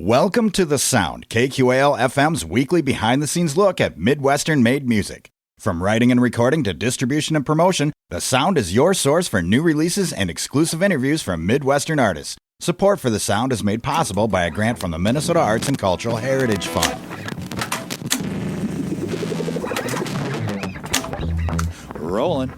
Welcome to The Sound, KQAL FM's weekly behind-the-scenes look at Midwestern-made music. From writing and recording to distribution and promotion, The Sound is your source for new releases and exclusive interviews from Midwestern artists. Support for The Sound is made possible by a grant from the Minnesota Arts and Cultural Heritage Fund. Rolling.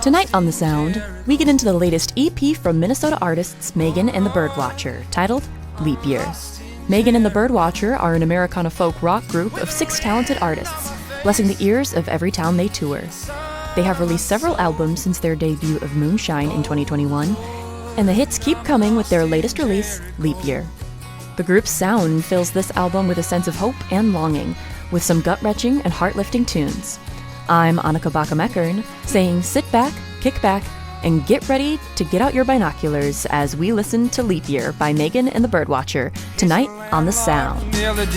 Tonight on The Sound, we get into the latest EP from Minnesota artists Maygen and the Birdwatcher, titled Leap Year. Maygen and the Birdwatcher are an Americana folk rock group of 6 talented artists, blessing the ears of every town they tour. They have released several albums since their debut of Moonshine in 2021, and the hits keep coming with their latest release, Leap Year. The group's sound fills this album with a sense of hope and longing, with some gut-wrenching and heart-lifting tunes. I'm Annika Bakkum-Ekern, saying sit back, kick back, and get ready to get out your binoculars as we listen to Leap Year by Maygen and the Birdwatcher tonight on The Sound. Even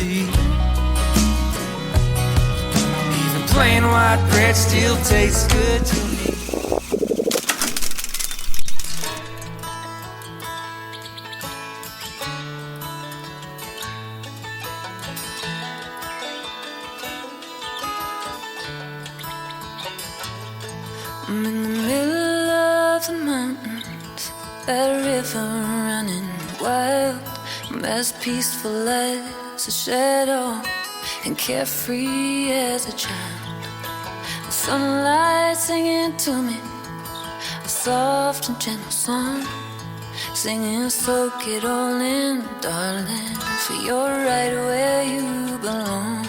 plain white bread still tastes good to me. I'm in the middle of the mountains, that river running wild. I'm as peaceful as a shadow and carefree as a child. The sunlight singing to me a soft and gentle song, singing soak it all in, darling, for you're right where you belong.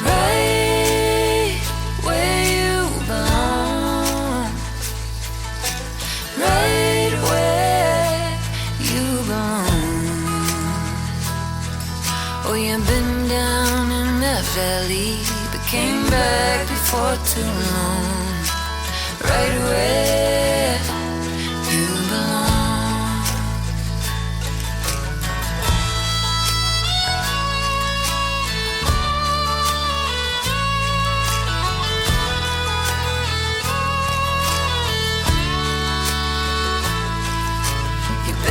Right where you belong, right where you belong. Oh, you've been down in that valley, but came back before too long. Right where you belong.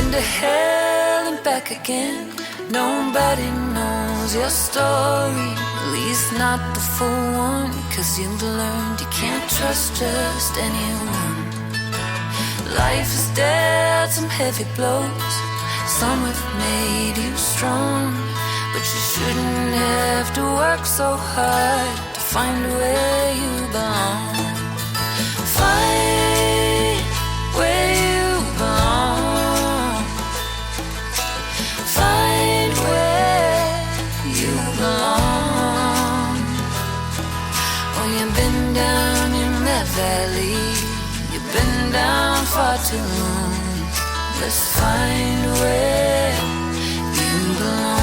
To hell and back again. Nobody knows your story, at least not the full one, 'cause you've learned you can't trust just anyone. Life has dealt some heavy blows, some have made you strong, but you shouldn't have to work so hard to find where you belong. Find where you belong. Find where you belong. Oh, you've been down in that valley, you've been down far too long. Let's find where you belong.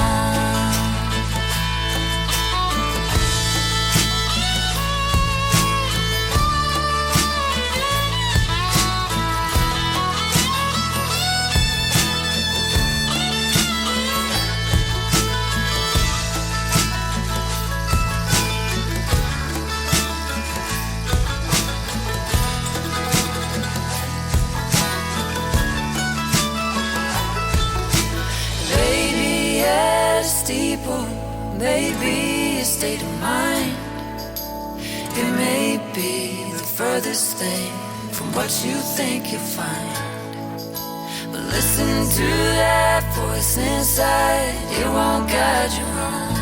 Maybe a state of mind. It may be the furthest thing from what you think you'll find. But listen to that voice inside, it won't guide you wrong.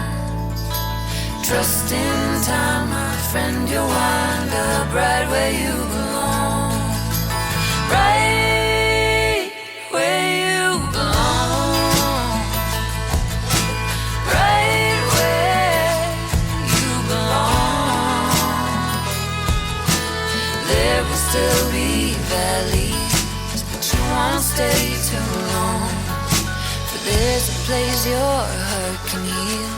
Trust in time, my friend, you'll wind up right where you belong. Right where you belong. Right where you belong. There will still be valleys, but you won't stay too long. For there's a place your heart can heal.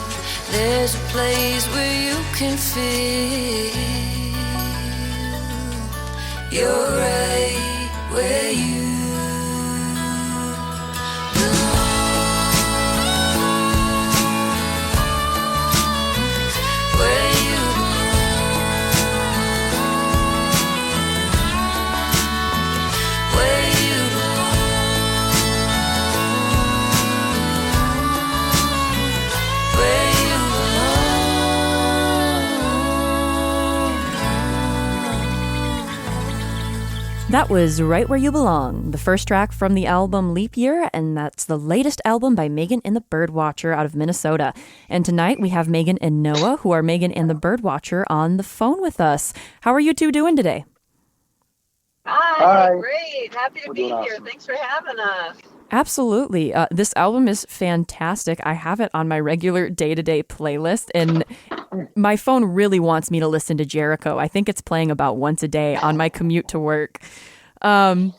There's a place where you can feel you're right where you belong. Where you belong. Where you belong. That was Right Where You Belong, the first track from the album Leap Year, and that's the latest album by Maygen and the Birdwatcher out of Minnesota. And tonight we have Maygen and Noah, who are Maygen and the Birdwatcher, on the phone with us. How are you two doing today? Hi. Great. Happy to be here. Awesome. Thanks for having us. Absolutely. This album is fantastic. I have it on my regular day-to-day playlist, and my phone really wants me to listen to Jericho. I think it's playing about once a day on my commute to work. How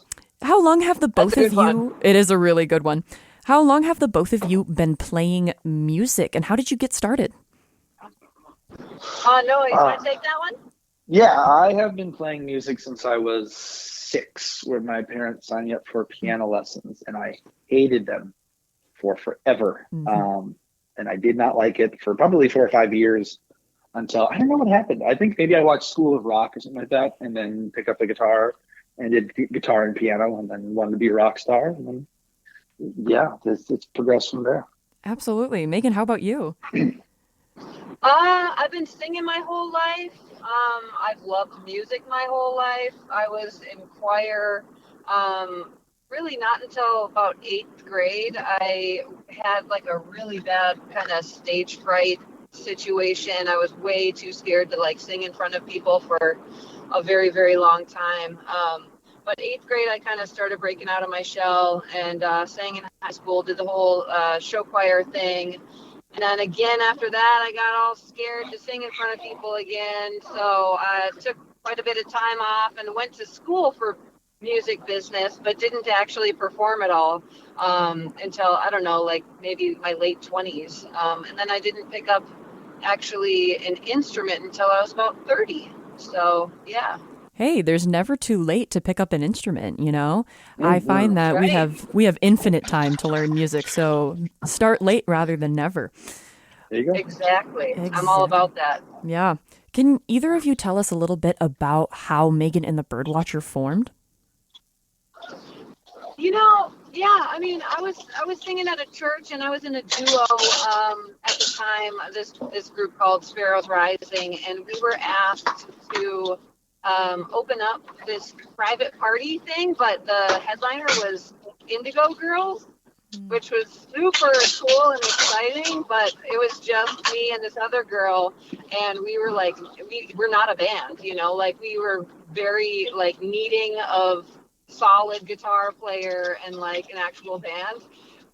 long have the both of you... One. It is a really good one. How long have the both of you been playing music, and how did you get started? Noah, you want to take that one? Yeah, I have been playing music since I was 6, where my parents signed me up for piano lessons, and I hated them for forever. Mm-hmm. And I did not like it for probably 4 or 5 years until, I don't know what happened. I think maybe I watched School of Rock or something like that, and then picked up the guitar and did guitar and piano, and then wanted to be a rock star. And then, yeah, it's progressed from there. Absolutely. Maygen, how about you? I've been singing my whole life. I've loved music my whole life. I was in choir, really not until about 8th grade. I had like a really bad kind of stage fright situation. I was way too scared to like sing in front of people for a very, very long time. But 8th grade, I kind of started breaking out of my shell and sang in high school, did the whole show choir thing. And then again, after that, I got all scared to sing in front of people again. So I took quite a bit of time off and went to school for music business, but didn't actually perform at all until, I don't know, like maybe my late 20s. And then I didn't pick up actually an instrument until I was about 30. So, yeah. Hey, there's never too late to pick up an instrument, you know? Mm-hmm. I find that we have infinite time to learn music, so start late rather than never. There you go. Exactly. I'm all about that. Yeah. Can either of you tell us a little bit about how Maygen and the Birdwatcher formed? You know, yeah, I mean, I was singing at a church, and I was in a duo at the time, this group called Sparrows Rising, and we were asked to open up this private party thing, but the headliner was Indigo Girls, which was super cool and exciting, but it was just me and this other girl, and we were like, we're not a band, you know, like we were very like needing of solid guitar player and like an actual band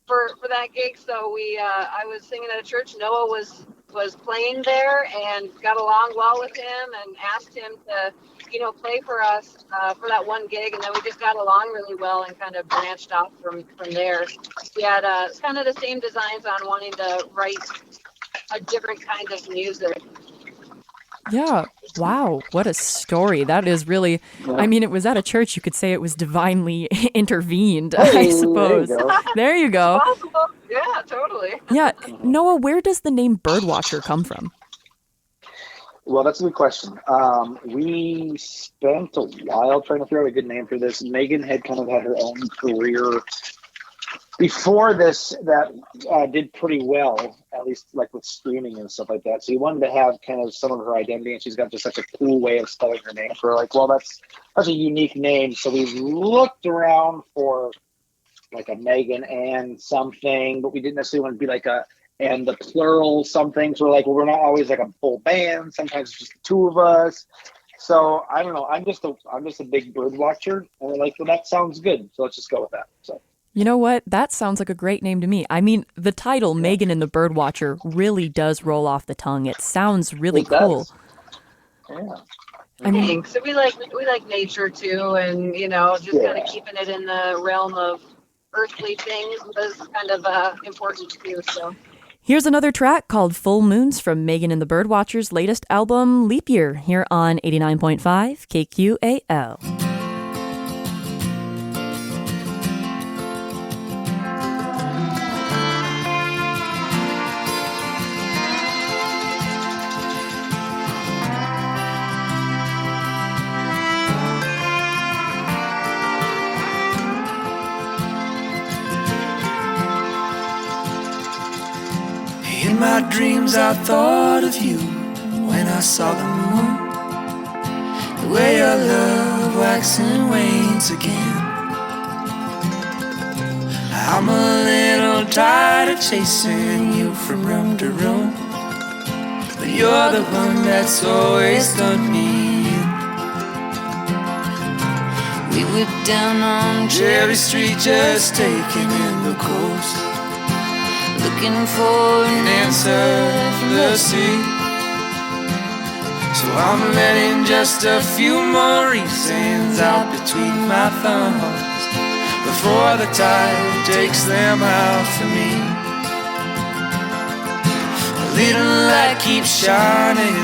for that gig. So I was singing at a church. Noah was playing there and got along well with him and asked him to, you know, play for us for that one gig, and then we just got along really well and kind of branched off from there. We had kind of the same designs on wanting to write a different kind of music. Yeah. Wow. What a story. That is really, I mean, it was at a church. You could say it was divinely intervened, I suppose. There you go. Possible. Yeah, totally. Yeah. Noah, where does the name Birdwatcher come from? Well, that's a good question. We spent a while trying to figure out a good name for this. Maygen had kind of had her own career before this that did pretty well, at least like with streaming and stuff like that. So we wanted to have kind of some of her identity, and she's got just such a cool way of spelling her name. So we're like, well, that's a unique name. So we looked around for like a Maygen and something, but we didn't necessarily want to be like and the plural something. So we're like, well, we're not always like a full band. Sometimes it's just the two of us. So I don't know. I'm just a big bird watcher, and we're like, well, that sounds good. So let's just go with that. So. You know what? That sounds like a great name to me. I mean, the title, Maygen and the Birdwatcher, really does roll off the tongue. It sounds really cool. Yeah. I mean, so we like nature too, and you know, just kind of keeping it in the realm of earthly things was kind of important too. So. Here's another track called Full Moons from Maygen and the Birdwatcher's latest album, Leap Year, here on 89.5 KQAL. In my dreams I thought of you when I saw the moon. the way your love waxes and wanes again. I'm a little tired of chasing you from room to room, but you're the one that's always done me in. We were down on Cherry Street, just taking in the coast, looking for an answer from the sea. So I'm letting just a few more reasons out between my thumbs before the tide takes them out for me. A little light keeps shining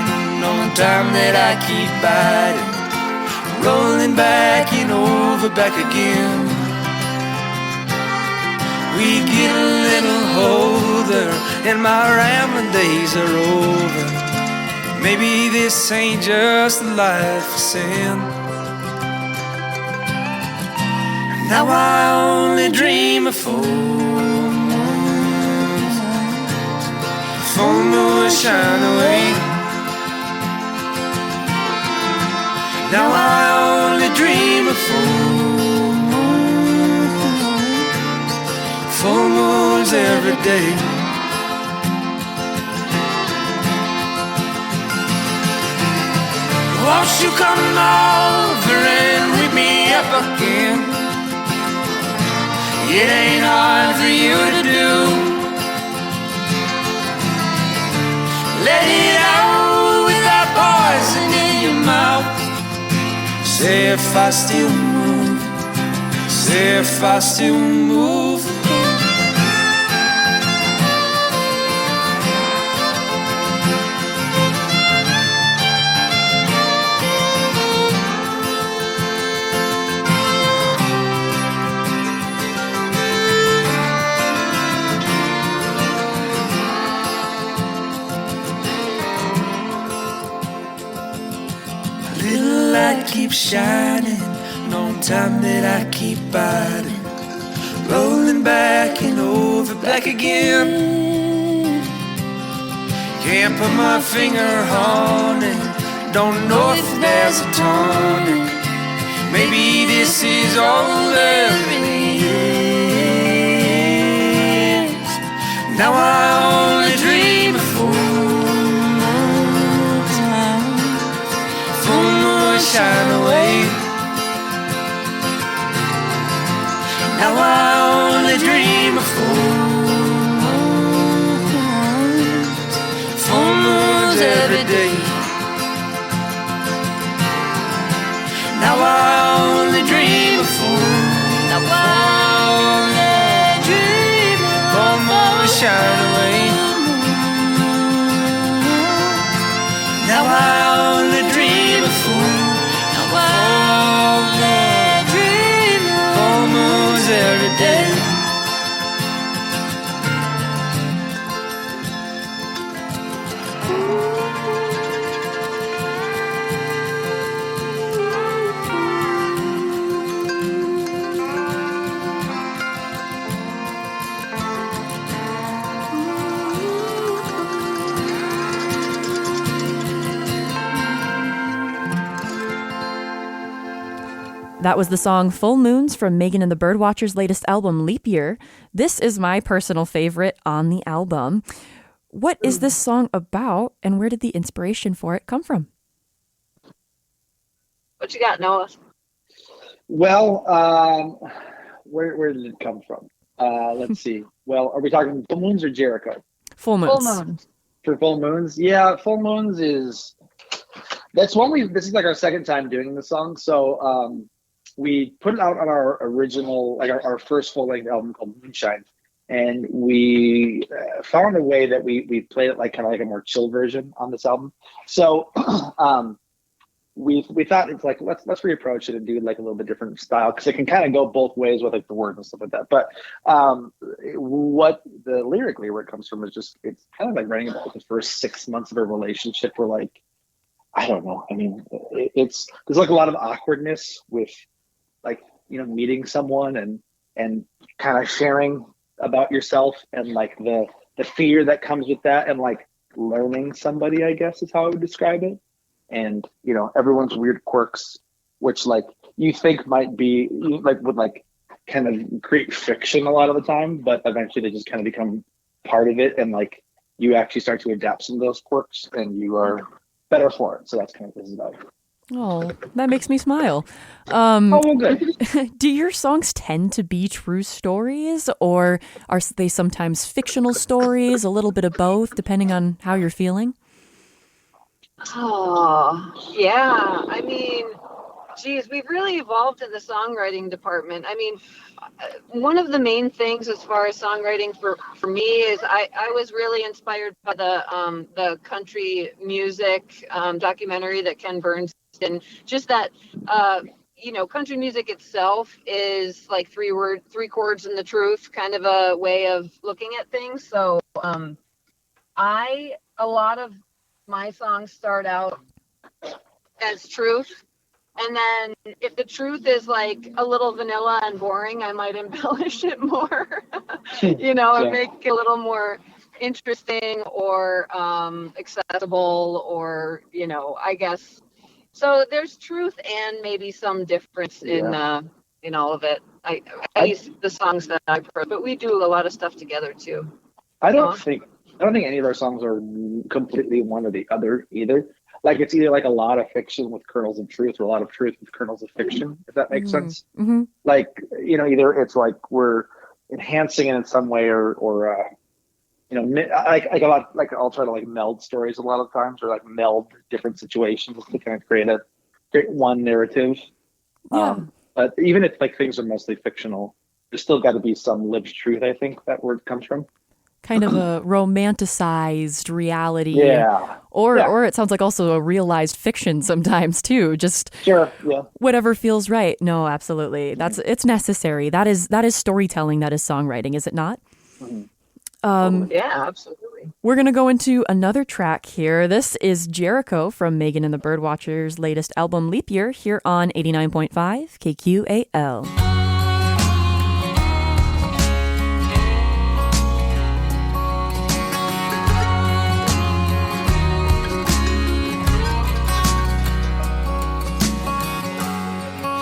on the time that I keep biting, rolling back and over, back again. We get a little older and my rambling days are over. Maybe this ain't just a life of sin. Now I only dream of full moons. Full moons shine away. Now I only dream of full moons. Full moons every day. Won't you come over and wake me up again? It ain't hard for you to do. Let it out without poison in your mouth. Say if I still move, say if I still move. Keep shining, no time that I keep biting, rolling back and over, back again. Can't put my finger on it, don't know if there's a tonic. Maybe this is all there really is. Now I only dream of full moons, full moons shine away. Now I only dream of full moons every day. Now I only dream of full moons shine away. Now I only dream of full moons every day. That was the song Full Moons from Maygen and the Birdwatcher's latest album, Leap Year. This is my personal favorite on the album. What is this song about, and where did the inspiration for it come from? What you got, Noah? Well, where did it come from? Let's see. Well, are we talking full moons or Jericho? Full moons. Full moons. For full moons? Yeah, full moons is... That's one this is like our second time doing the song. So we put it out on our original, like our first full-length album called Moonshine. And we found a way that we played it like kind of like a more chill version on this album. So we thought it's like, let's reapproach it and do like a little bit different style, because it can kind of go both ways with like the words and stuff like that. But what the lyrically where it comes from is just, it's kind of like writing about the first 6 months of a relationship where like, I don't know. I mean, there's like a lot of awkwardness with like, you know, meeting someone and kind of sharing about yourself and like the fear that comes with that and like learning somebody, I guess is how I would describe it. and everyone's weird quirks, which like you think might be like would like kind of create fiction a lot of the time, but eventually they just kind of become part of it, and like you actually start to adapt some of those quirks, and you are better for it. So that's kind of what this is about. Oh, that makes me smile. Good. Do your songs tend to be true stories, or are they sometimes fictional stories, a little bit of both, depending on how you're feeling? Oh, yeah. I mean, geez, we've really evolved in the songwriting department. I mean, one of the main things as far as songwriting for me is I was really inspired by the country music documentary that Ken Burns did. And just that, country music itself is like three chords and the truth, kind of a way of looking at things. So a lot of my songs start out as truth. And then if the truth is like a little vanilla and boring, I might embellish it more, and make it a little more interesting or accessible, or, I guess. So there's truth and maybe some difference in all of it. At least the songs that I prefer, but we do a lot of stuff together too. I don't think any of our songs are completely one or the other either. Like it's either like a lot of fiction with kernels of truth, or a lot of truth with kernels of fiction, if that makes sense. Mm-hmm. Like, either it's like we're enhancing it in some way, or like a lot, like I'll try to like meld stories a lot of times, or like meld different situations to kind of create one narrative. Yeah. But even if like things are mostly fictional, there's still got to be some lived truth. I think that word comes from. Kind of a romanticized reality. Yeah. Or it sounds like also a realized fiction sometimes too. Just sure. Yeah. Whatever feels right. No, absolutely. It's necessary. That is storytelling. That is songwriting, is it not? Mm-hmm. Yeah, absolutely. We're going to go into another track here. This is Jericho from Maygen and the Birdwatcher's latest album, Leap Year, here on 89.5 KQAL.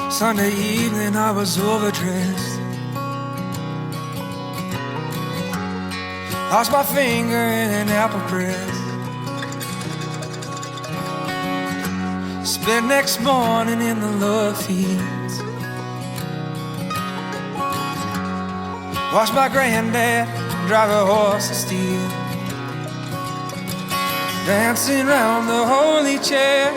Sunday evening, I was overdressed. Lost my finger in an apple press. Spent next morning in the love fields. Watched my granddad drive a horse of steel, dancing round the holy chair.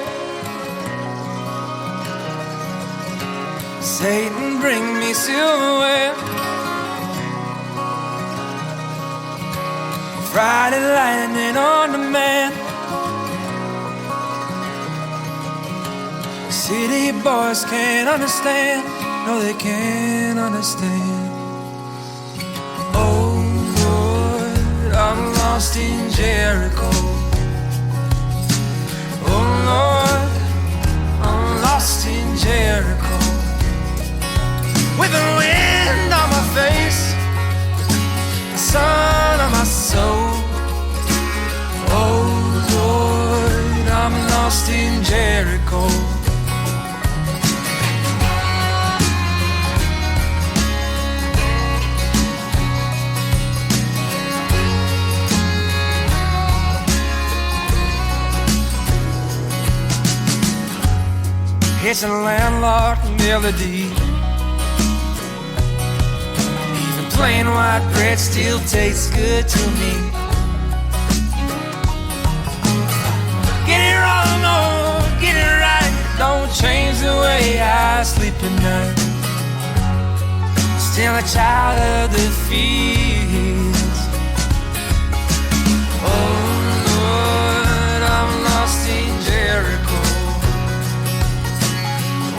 Satan, bring me silverware. Friday lightning on demand. City boys can't understand. No, they can't understand. Oh Lord, I'm lost in Jericho. Oh Lord, I'm lost in Jericho. With the wind on my face, the sun on my soul. Oh Lord, I'm lost in Jericho. It's a landlocked melody. Plain white bread still tastes good to me. Get it wrong or get it right, don't change the way I sleep at night. Still a child of the fields. Oh Lord, I'm lost in Jericho.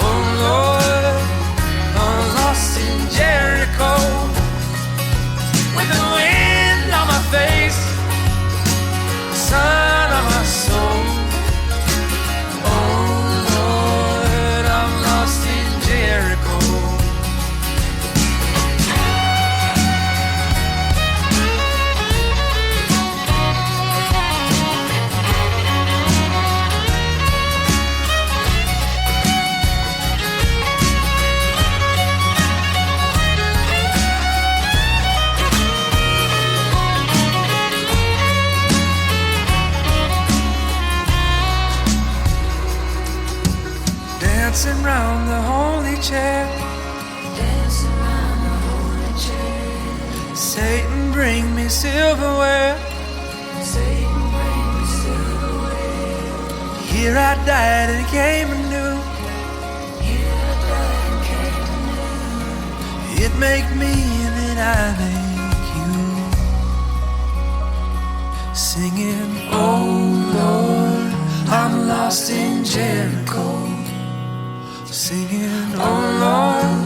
Oh Lord, I'm lost in Jericho. With the wind on my face, the sun on my soul. Oh Lord, I'm lost in Jericho. me silverware. Here I died and came anew. It make me and then I make you. Singing, oh Lord, I'm lost in Jericho. Singing, oh Lord,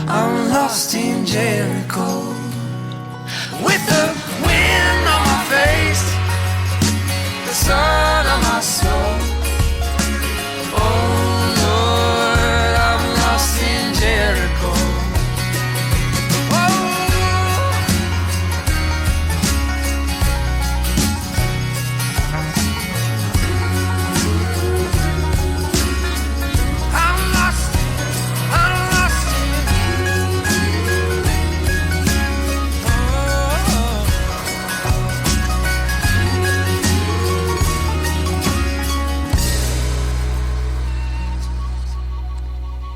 I'm lost in Jericho. With the wind on my face, the sun on my soul. Oh Lord, I'm lost in Jericho.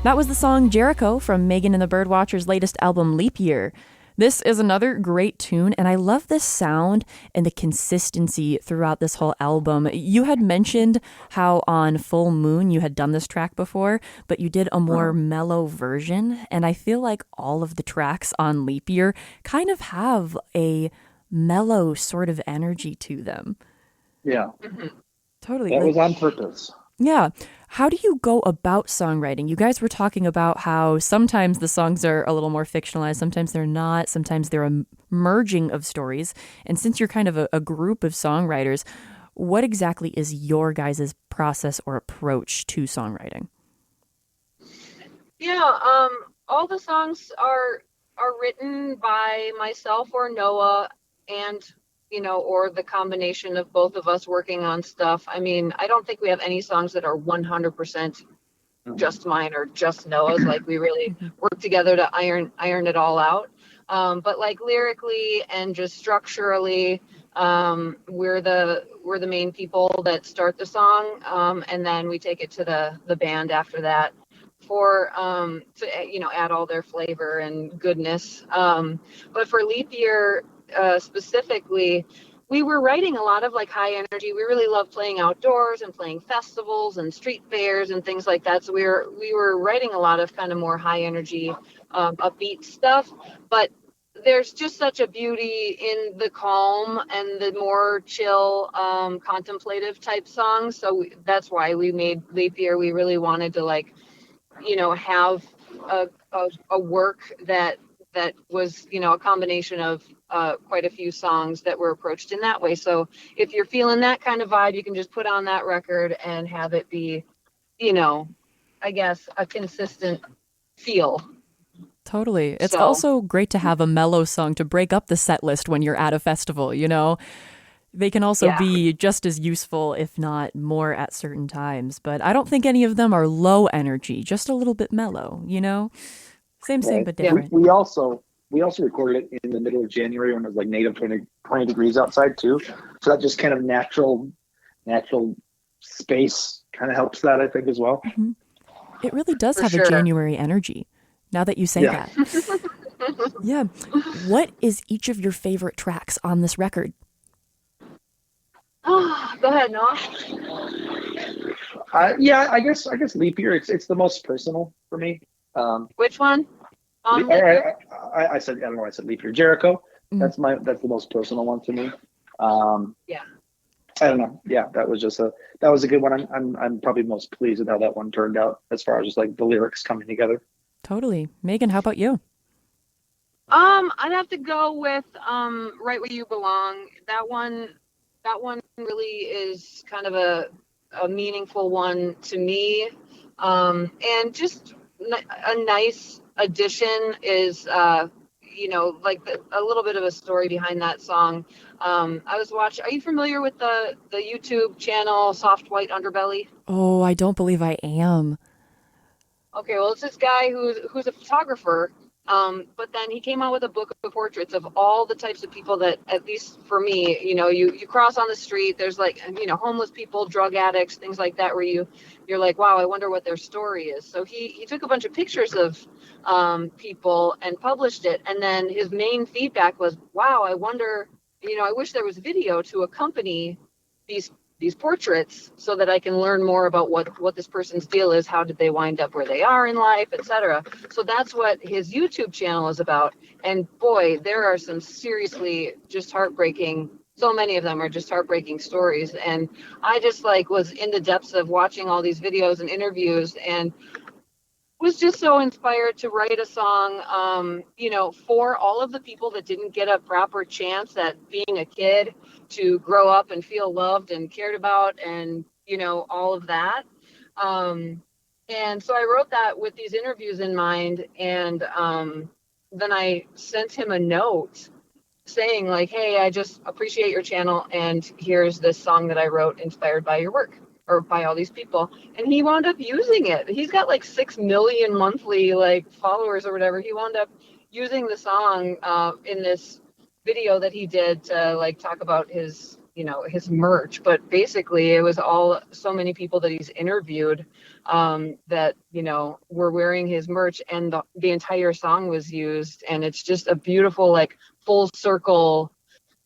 That was the song Jericho from Maygen and the Birdwatcher's latest album, Leap Year. This is another great tune, and I love the sound and the consistency throughout this whole album. You had mentioned how on Full Moon you had done this track before, but you did a more mellow version, and I feel like all of the tracks on Leap Year kind of have a mellow sort of energy to them. Yeah. Totally. That was on purpose. Yeah. How do you go about songwriting? You guys were talking about how sometimes the songs are a little more fictionalized, sometimes they're not, sometimes they're a merging of stories. And since you're kind of a group of songwriters, what exactly is your guys' process or approach to songwriting? Yeah, all the songs are written by myself or Noah, and or the combination of both of us working on stuff. I mean, I don't think we have any songs that are 100% just mine or just Noah's. Like, we really work together to iron it all out. But like lyrically and just structurally, we're the main people that start the song, and then we take it to the band after that for to add all their flavor and goodness. But for Leap Year, specifically, we were writing a lot of like high energy. We really love playing outdoors and playing festivals and street fairs and things like that. So we were writing a lot of kind of more high energy, upbeat stuff. But there's just such a beauty in the calm and the more chill, contemplative type songs. So that's why we made Leap Year. We really wanted to have a work that was a combination of quite a few songs that were approached in that way. So if you're feeling that kind of vibe, you can just put on that record and have it be, I guess, a consistent feel. Totally. It's also great to have a mellow song to break up the set list when you're at a festival, They can also be just as useful, if not more, at certain times. But I don't think any of them are low energy, just a little bit mellow, Same, but different. We also recorded it in the middle of January when it was like negative 20 degrees outside too. So that just kind of natural space kind of helps that, I think, as well. Mm-hmm. It really does have a January energy, now that you say that. Yeah. What is each of your favorite tracks on this record? Oh, go ahead, Noah. I guess Leap Year, it's the most personal for me. Which one? I said Leap Year. Jericho. Mm-hmm. That's the most personal one to me. I don't know. Yeah, that was a good one. I'm probably most pleased with how that one turned out as far as just like the lyrics coming together. Totally. Maygen, how about you? I'd have to go with Right Where You Belong. That one really is kind of a meaningful one to me. And just a nice addition is a little bit of a story behind that song. I was watching. Are you familiar with the YouTube channel Soft White Underbelly? Oh, I don't believe I am. Okay, well, it's this guy who's a photographer, But then he came out with a book of portraits of all the types of people that, at least for me, you cross on the street, there's like, homeless people, drug addicts, things like that, where you're like, wow, I wonder what their story is. So he took a bunch of pictures of people and published it. And then his main feedback was, wow, I wonder, I wish there was video to accompany these portraits so that I can learn more about what this person's deal is. How did they wind up where they are in life, etc. So that's what his YouTube channel is about. And boy, there are some seriously just heartbreaking, so many of them are just heartbreaking stories. And I just was in the depths of watching all these videos and interviews, and was just so inspired to write a song, for all of the people that didn't get a proper chance at being a kid to grow up and feel loved and cared about, and, all of that. And so I wrote that with these interviews in mind. And then I sent him a note saying hey, I just appreciate your channel, and here's this song that I wrote inspired by your work, or by all these people. And he wound up using it. He's got 6 million monthly followers or whatever. He wound up using the song in this video that he did to talk about his his merch. But basically it was so many people that he's interviewed that were wearing his merch, and the entire song was used. And it's just a beautiful full circle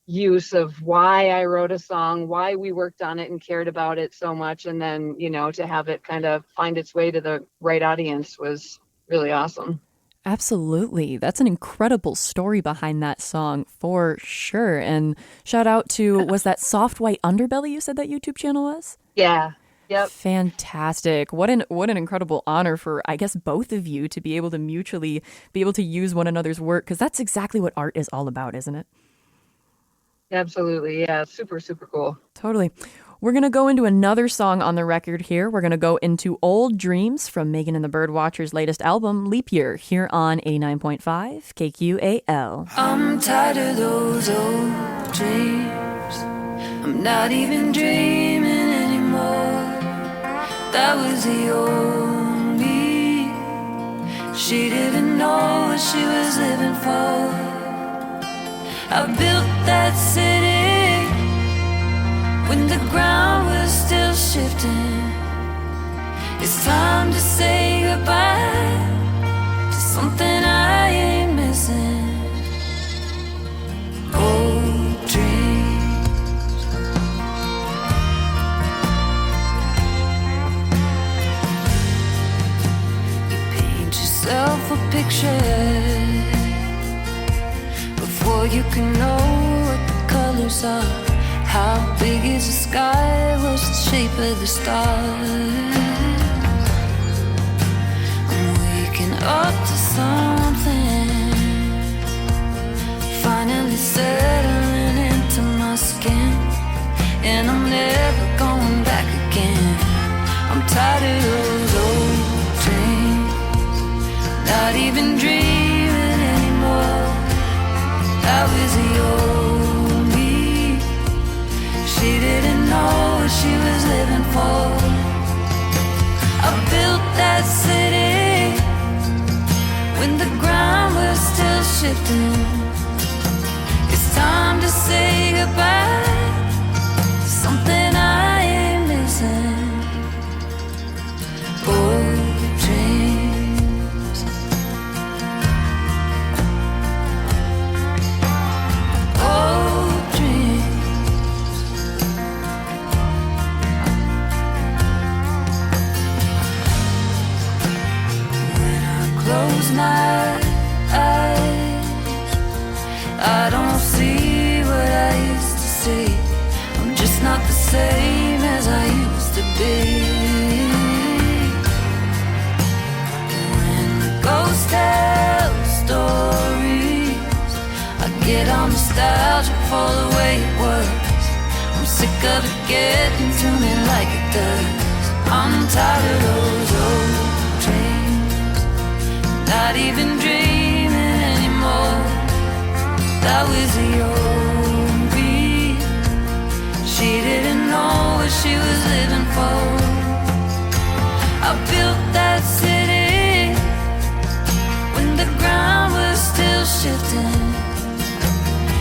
use of why I wrote a song, why we worked on it and cared about it so much. And then, to have it kind of find its way to the right audience was really awesome. Absolutely. That's an incredible story behind that song for sure. And shout out to, was that Soft White Underbelly you said that YouTube channel was? Yeah. Yep. Fantastic. What an incredible honor for, I guess, both of you to be able to mutually be able to use one another's work, because that's exactly what art is all about, isn't it? Absolutely. Yeah. Super, super cool. Totally. We're going to go into another song on the record here. We're going to go into Old Dreams from Maygen and the Birdwatcher's latest album, Leap Year, here on 89.5 KQAL. I'm tired of those old dreams. I'm not even dreaming anymore. That was the old me. She didn't know what she was living for. I built that city when the ground was still shifting. It's time to say goodbye to something I ain't missing. Old dreams. You paint yourself a picture before you can know what the colors are. How big is the sky? What's the shape of the stars? I'm waking up to something, finally settling into my skin, and I'm never going back again. I'm tired of those old dreams, not even dreaming anymore. That was the old me. She didn't know what she was living for. I built that city when the ground was still shifting. It's time to say goodbye to something I ain't missing. Old dreams. Old dreams. When I close my eyes, I don't see what I used to see. I'm just not the same as I used to be. When the ghosts tell stories, I get all nostalgic for the way it was. I'm sick of it getting to me like it does. I'm tired of those old dreams, not even dreaming anymore. That was the old me. She didn't know what she was living for. I built that city when the ground was shifting.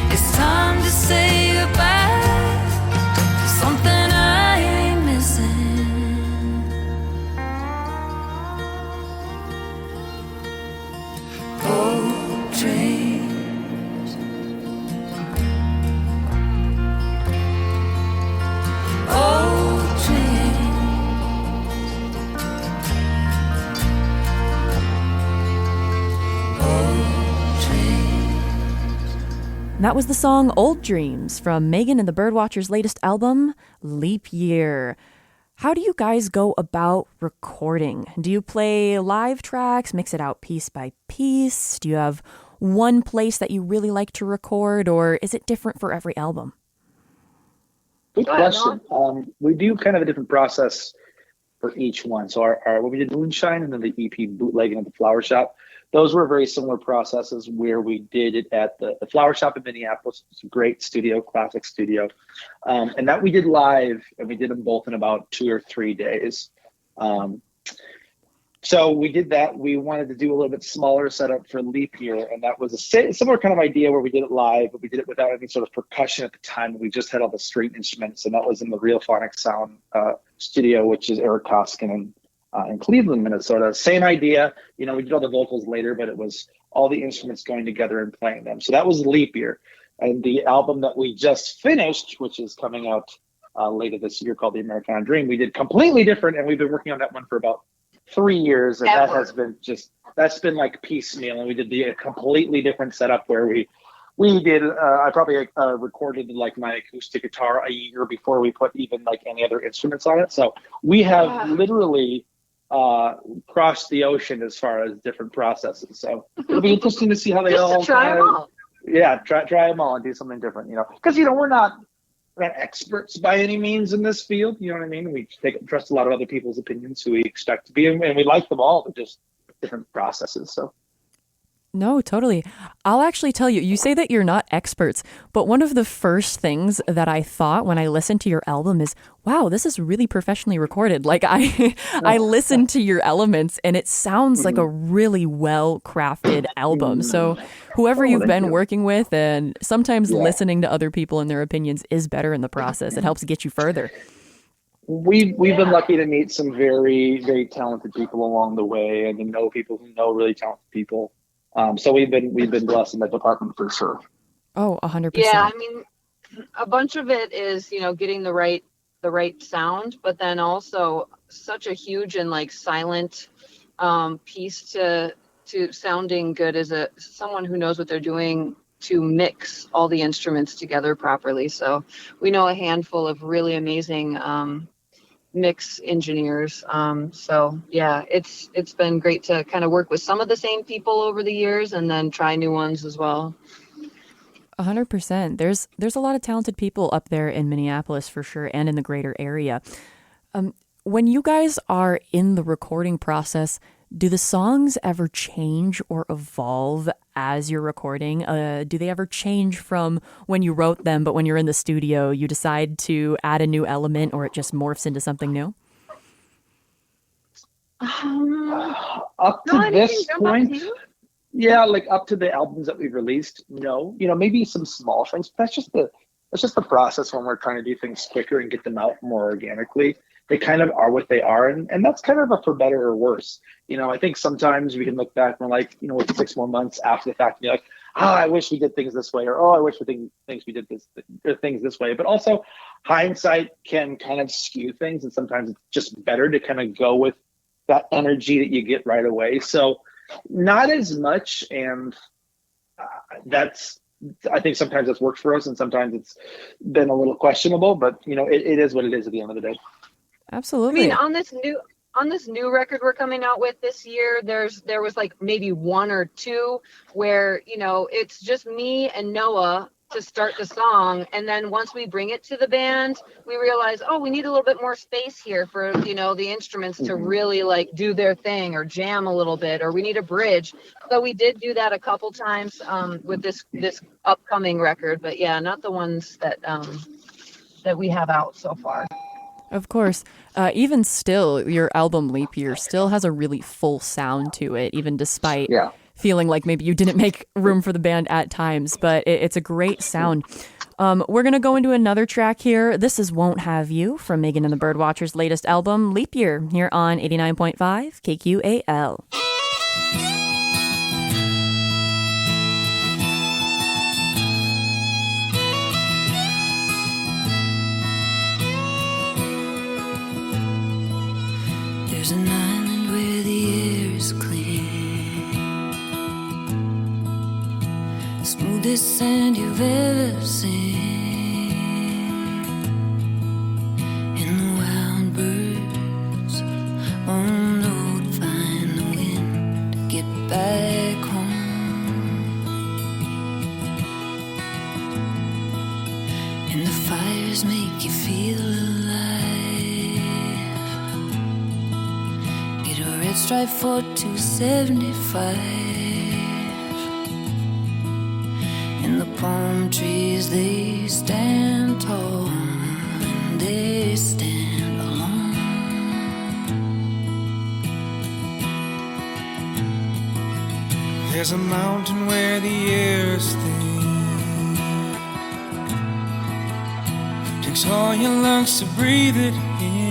It's time to say goodbye to something I ain't missing. Old dreams, old dreams, old dreams. That was the song Old Dreams from Maygen and the Birdwatcher's latest album, Leap Year. How do you guys go about recording? Do you play live tracks, mix it out piece by piece? Do you have one place that you really like to record, or is it different for every album? Good question. We do kind of a different process for each one. So our when we did Moonshine and then the EP Bootlegging at the Flower Shop, those were very similar processes where we did it at the Flower Shop in Minneapolis. It's a great studio, classic studio. And that we did live, and we did them both in about 2 or 3 days. So we did that. We wanted to do a little bit smaller setup for Leap Year, and that was a similar kind of idea where we did it live, but we did it without any sort of percussion at the time. We just had all the string instruments, and that was in the Real Phonic Sound studio, which is Eric Koskin in Cleveland, Minnesota. Same idea. You know, we did all the vocals later, but it was all the instruments going together and playing them. So that was Leap Year. And the album that we just finished, which is coming out later this year, called the Americana Dream, we did completely different, and we've been working on that one for about 3 years, and that has been that's been like piecemeal. And we did a completely different setup where we did I probably recorded like my acoustic guitar a year before we put even like any other instruments on it. So we have literally crossed the ocean as far as different processes. So it'll be interesting to see how they all try them all. Yeah, try them all and do something different. You know, because we're not experts by any means in this field. You know what I mean? We trust a lot of other people's opinions who we expect to be, and we like them all, but just different processes. So. No, totally. I'll actually tell you, you say that you're not experts, but one of the first things that I thought when I listened to your album is, wow, this is really professionally recorded. Like I listened to your elements and it sounds like a really well-crafted album. So whoever you've been working with, and sometimes listening to other people and their opinions is better in the process. It helps get you further. We've been lucky to meet some very, very talented people along the way, and to know people who know really talented people. So we've been blessed in that department for sure. Oh, 100%. Yeah, I mean, a bunch of it is, getting the right sound, but then also such a huge and like silent piece to sounding good as someone who knows what they're doing to mix all the instruments together properly. So we know a handful of really amazing mix engineers. So yeah, it's been great to kind of work with some of the same people over the years and then try new ones as well. 100%. There's a lot of talented people up there in Minneapolis for sure, and in the greater area. When you guys are in the recording process, do the songs ever change or evolve as you're recording? Do they ever change from when you wrote them, but when you're in the studio, you decide to add a new element, or it just morphs into something new? Up to this point, yeah, like up to the albums that we've released, no. Maybe some small things. But that's just the process when we're trying to do things quicker and get them out more organically. They kind of are what they are, and that's kind of a for better or worse. I think sometimes we can look back and we're like, with 6 more months after the fact, and be like, I wish we did things this way, or I wish we did things this way. But also, hindsight can kind of skew things, and sometimes it's just better to kind of go with that energy that you get right away. So, not as much, and I think sometimes it's worked for us, and sometimes it's been a little questionable. But it is what it is at the end of the day. Absolutely. I mean, on this new record we're coming out with this year, there was like maybe 1 or 2 where, it's just me and Noah to start the song. And then once we bring it to the band, we realize, we need a little bit more space here for, the instruments to really like do their thing or jam a little bit, or we need a bridge. So we did do that a couple times with this upcoming record, but yeah, not the ones that we have out so far. Of course. Even still, your album Leap Year still has a really full sound to it, even despite feeling like maybe you didn't make room for the band at times, but it's a great sound. We're going to go into another track here. This is Won't Have You from Maygen and the Birdwatcher's latest album, Leap Year, here on 89.5 KQAL. There's an island where the air is clear, the smoothest sand you've ever seen, and the wild birds on the road find the wind to get back home, and the fires make you feel alive. Red stripe for 275, and the palm trees they stand tall and they stand alone. There's a mountain where the air's thin, takes all your lungs to breathe it in.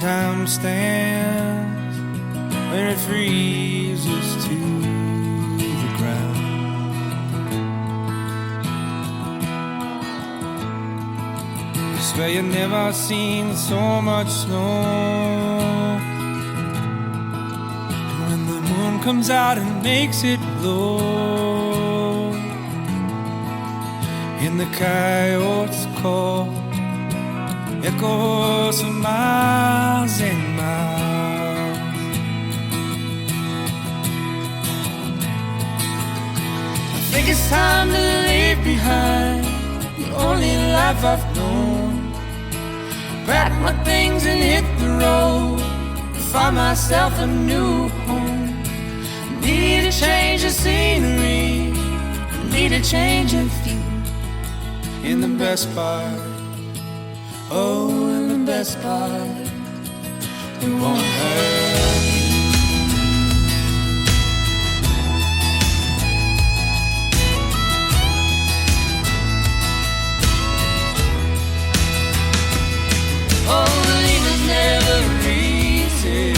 Time stands where it freezes to the ground. I swear you've never seen so much snow. And when the moon comes out and makes it glow, and the coyotes call, echoes for miles and miles. I think it's time to leave behind the only life I've known. Pack my things and hit the road, find myself a new home. Need a change of scenery, need a change of view. In the best part, oh, and the best part, it won't hurt you. Oh, leaving's never easy.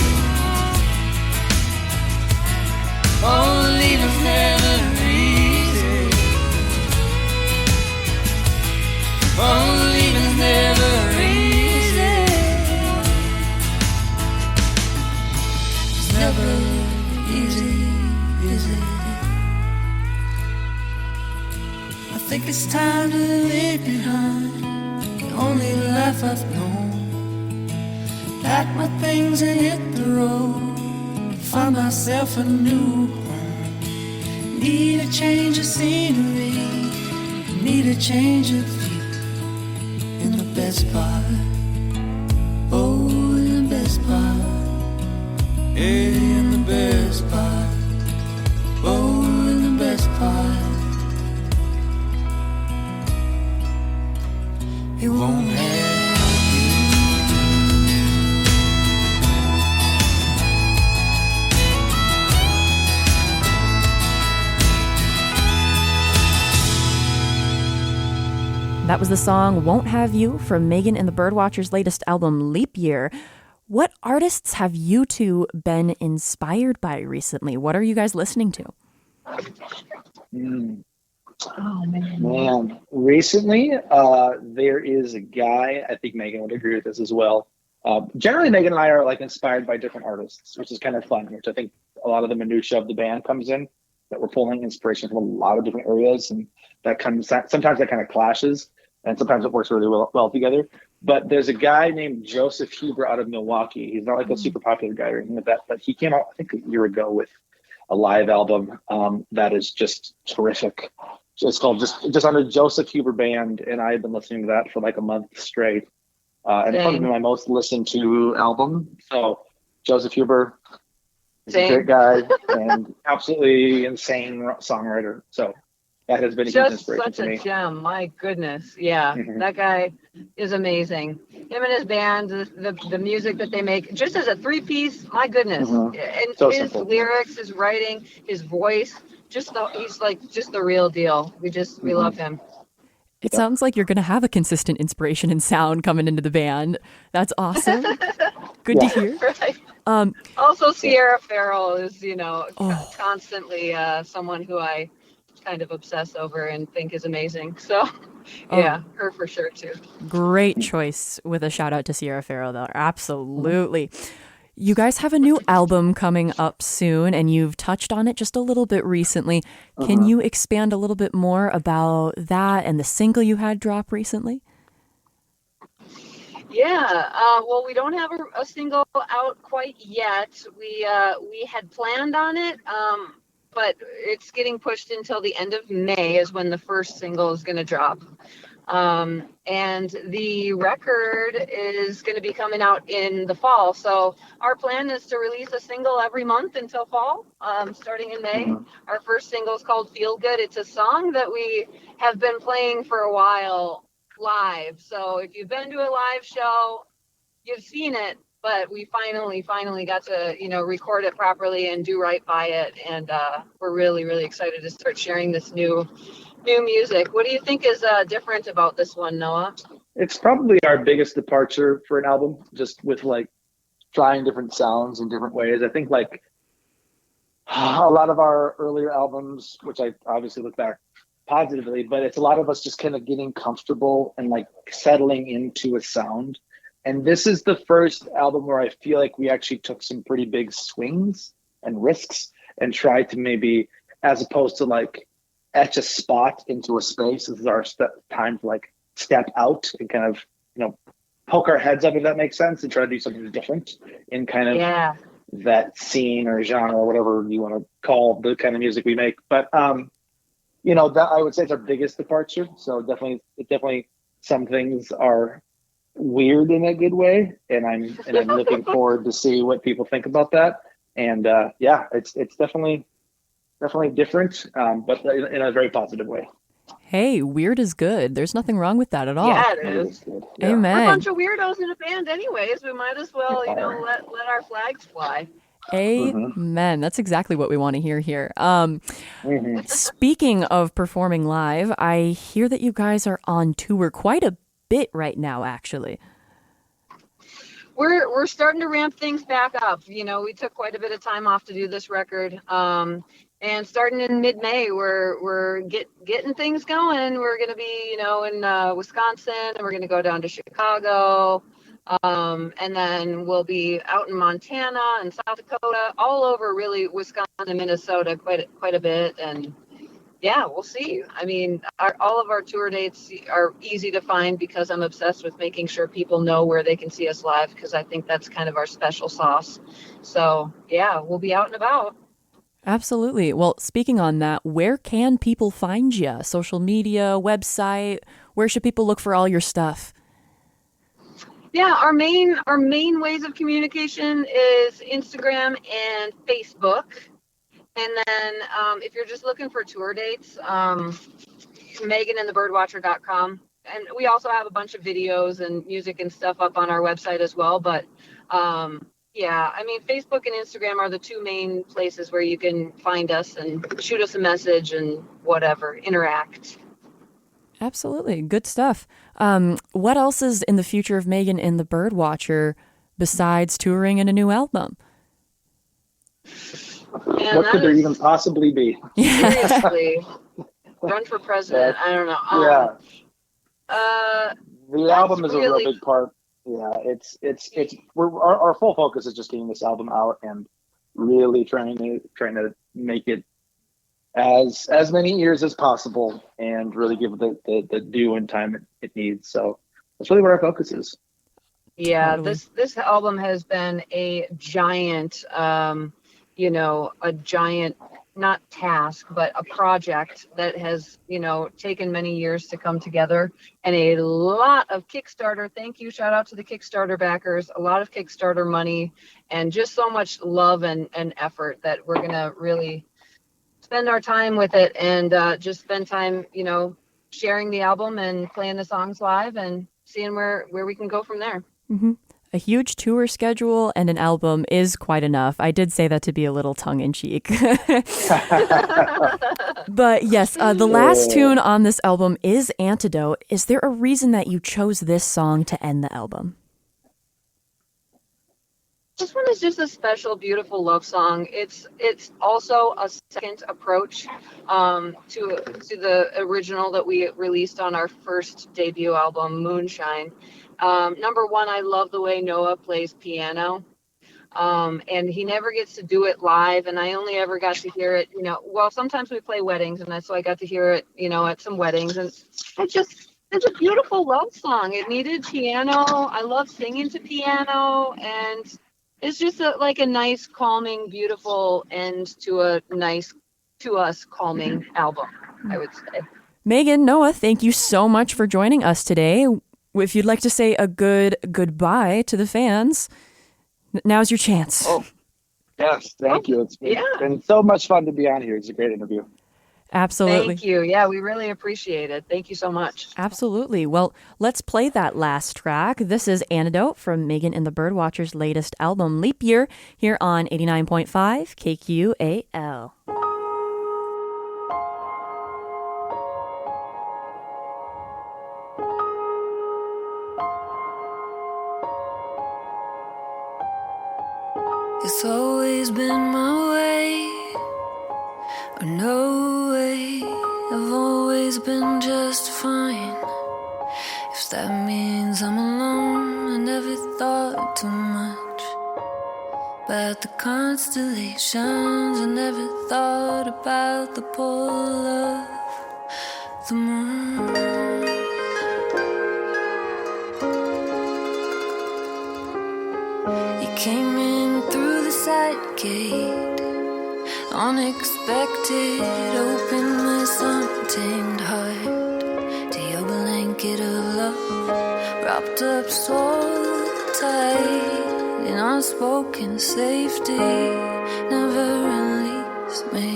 Oh, leaving's never easy. Oh, leaving's never easy. It's never easy, is it? I think it's time to leave behind the only life I've known. Pack my things and hit the road, find myself a new home. Need a change of scenery, need a change of view. In the best part, oh, in the best part, in the best part, oh, in the best part, it won't hurt. That was the song Won't Have You from Maygen and the Birdwatcher's latest album, Leap Year. What artists have you two been inspired by recently? What are you guys listening to? Oh, man. Recently, there is a guy, I think Maygen would agree with this as well. Generally, Maygen and I are like inspired by different artists, which is kind of fun, which I think a lot of the minutia of the band comes in, that we're pulling inspiration from a lot of different areas, and that comes, sometimes that kind of clashes, and sometimes it works really well together. But there's a guy named Joseph Huber out of Milwaukee. He's not like a super popular guy or anything like that, but he came out, I think, a year ago with a live album that is just terrific. It's called just under Joseph Huber Band, and I've been listening to that for like a month straight. And it's probably my most listened to album. So Joseph Huber is a great guy and absolutely insane songwriter. So that has been a huge Just inspiration such for a me. gem. My goodness. Yeah, that guy is amazing. Him and his band, the music that they make, just as a three-piece, my goodness. And So his simple. lyrics, his writing, his voice, he's like just the real deal. We love him. It sounds like you're going to have a consistent inspiration and sound coming into the band. That's awesome. Good to hear. Right. Also, Sierra Farrell is, constantly someone who I kind of obsess over and think is amazing. So, yeah, her for sure too. Great choice with a shout out to Sierra Farrell, though. Absolutely. You guys have a new album coming up soon, and you've touched on it just a little bit recently. Can you expand a little bit more about that and the single you had drop recently? Yeah, well, we don't have a single out quite yet. We had planned on it, but it's getting pushed until the end of May is when the first single is going to drop. And the record is going to be coming out in the fall. So our plan is to release a single every month until fall, starting in May. Our first single is called Feel Good. It's a song that we have been playing for a while live. So if you've been to a live show, you've seen it, but we finally got to, record it properly and do right by it. And we're really, really excited to start sharing this new music. What do you think is different about this one, Noah? It's probably our biggest departure for an album, just with like trying different sounds in different ways. I think like a lot of our earlier albums, which I obviously look back positively, but it's a lot of us just kind of getting comfortable and like settling into a sound. And this is the first album where I feel like we actually took some pretty big swings and risks and tried to maybe, as opposed to like etch a spot into a space, this is our time to like step out and kind of, poke our heads up, if that makes sense, and try to do something different in kind of that scene or genre or whatever you want to call the kind of music we make. But, that I would say it's our biggest departure. So definitely some things are weird in a good way, and I'm looking forward to see what people think about that. And it's definitely different, but in a very positive way. Hey, weird is good. There's nothing wrong with that at all. Yeah, it is. Yeah. Amen. We're a bunch of weirdos in a band anyways. We might as well, let our flags fly. Amen. That's exactly what we want to hear here. Speaking of performing live, I hear that you guys are on tour quite a bit right now, actually. We're starting to ramp things back up. We took quite a bit of time off to do this record. And starting in mid-May, we're getting things going. We're going to be, in Wisconsin, and we're going to go down to Chicago. And then we'll be out in Montana and South Dakota, all over really Wisconsin and Minnesota quite a bit. And yeah, we'll see. I mean, all of our tour dates are easy to find because I'm obsessed with making sure people know where they can see us live, because I think that's kind of our special sauce. So yeah, we'll be out and about. Absolutely. Well, speaking on that, where can people find you? Social media, website? Where should people look for all your stuff? Yeah, our main ways of communication is Instagram and Facebook. And then if you're just looking for tour dates, MaygenandtheBirdwatcher.com. And we also have a bunch of videos and music and stuff up on our website as well. But Facebook and Instagram are the two main places where you can find us and shoot us a message and whatever, interact. Absolutely. Good stuff. What else is in the future of Maygen and the Birdwatcher besides touring and a new album? Man, what could there even possibly be? Seriously. Run for president. I don't know. The album is a real big part. Yeah, our full focus is just getting this album out and really trying to make it as many ears as possible and really give it the due and time it needs. So that's really what our focus is. Yeah, totally. This album has been a giant, not task, but a project that has, taken many years to come together, and a lot of Kickstarter. Thank you. Shout out to the Kickstarter backers, a lot of Kickstarter money, and just so much love and effort that we're going to really spend our time with it and just spend time, sharing the album and playing the songs live and seeing where we can go from there. Mm-hmm. A huge tour schedule and an album is quite enough. I did say that to be a little tongue-in-cheek. But yes, the last tune on this album is Antidote. Is there a reason that you chose this song to end the album? This one is just a special, beautiful love song. It's also a second approach to the original that we released on our first debut album, Moonshine. Number one, I love the way Noah plays piano. And he never gets to do it live, and I only ever got to hear it, sometimes we play weddings, and so I got to hear it, at some weddings, and it's a beautiful love song. It needed piano. I love singing to piano, and it's just a nice, calming, beautiful end to a nice, to us, calming album, I would say. Maygen, Noah, thank you so much for joining us today. If you'd like to say a goodbye to the fans, now's your chance. Oh, yes, thank you. It's been so much fun to be on here. It's a great interview. Absolutely. Thank you. Yeah, we really appreciate it. Thank you so much. Absolutely. Well, let's play that last track. This is Antidote from Maygen and the Birdwatcher's latest album, Leap Year, here on 89.5 KQAL. It's always been my way, or no way. I've always been just fine. If that means I'm alone, I never thought too much about the constellations. I never thought about the pull of the moon. You came in through the side gate, unexpected, open this untamed heart to your blanket of love, wrapped up so tight in unspoken safety, never release me.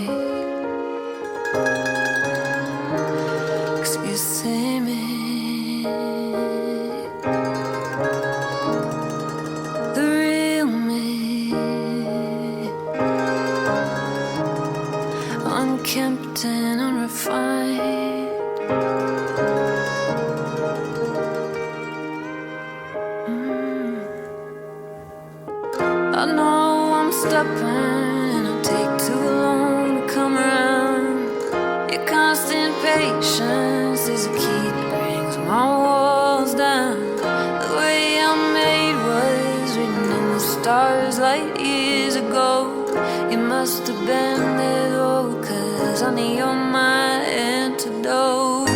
Excuse me. Unkempt and unrefined. I know I'm stubborn and I'll take too long to come around. Your constant patience is a key that brings my walls down. The way I'm made was written in the stars light years ago. You must have been there though, 'cause honey, you're my antidote.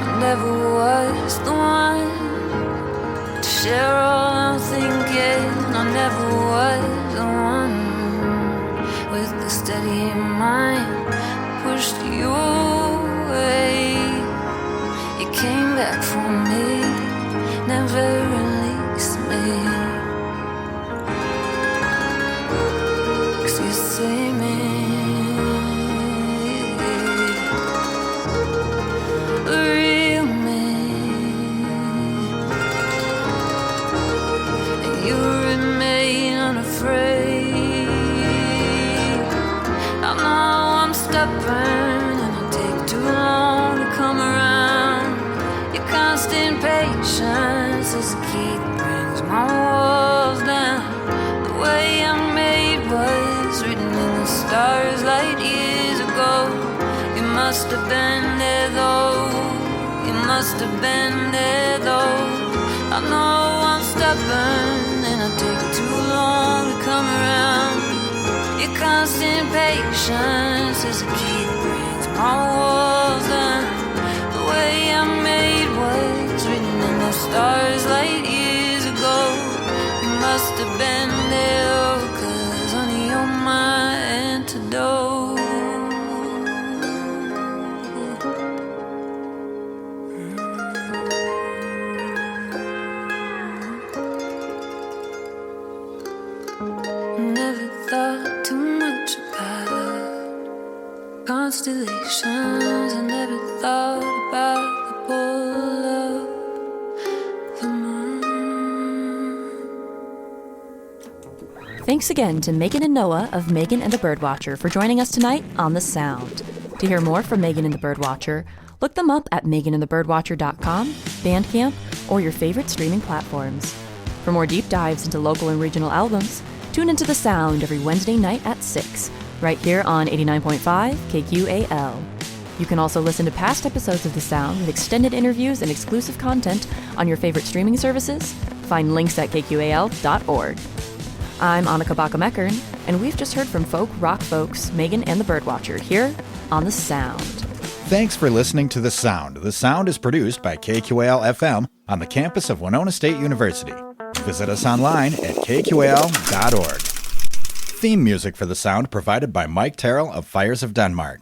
I never was the one to share all I'm thinking. I never was the one with the steady mind pushed you away. You came back for me, never released me. 'Cause you see me. And it'll take too long to come around. Your constant patience is the key that brings my walls down. The way I'm made was written in the stars light years ago. You must have been there though. You must have been there though. I know I'm stubborn and it'll take too long to come around. Your constant patience is a key that brings my walls down. The way I'm made was written in the stars light years must have been there, 'cause honey, you're my antidote. Never thought too much about constellations. I never thought about the pull of the moon. Thanks again to Maygen and Noah of Maygen and the Birdwatcher for joining us tonight on The Sound. To hear more from Maygen and the Birdwatcher, look them up at MaygenandTheBirdwatcher.com, Bandcamp, or your favorite streaming platforms. For more deep dives into local and regional albums, tune into The Sound every Wednesday night at 6, right here on 89.5 KQAL. You can also listen to past episodes of The Sound with extended interviews and exclusive content on your favorite streaming services. Find links at KQAL.org. I'm Annika Bakkum-Ekern, and we've just heard from folk rock folks Maygen and the Birdwatcher here on The Sound. Thanks for listening to The Sound. The Sound is produced by KQAL FM on the campus of Winona State University. Visit us online at kqal.org. Theme music for The Sound provided by Mike Terrell of Fires of Denmark.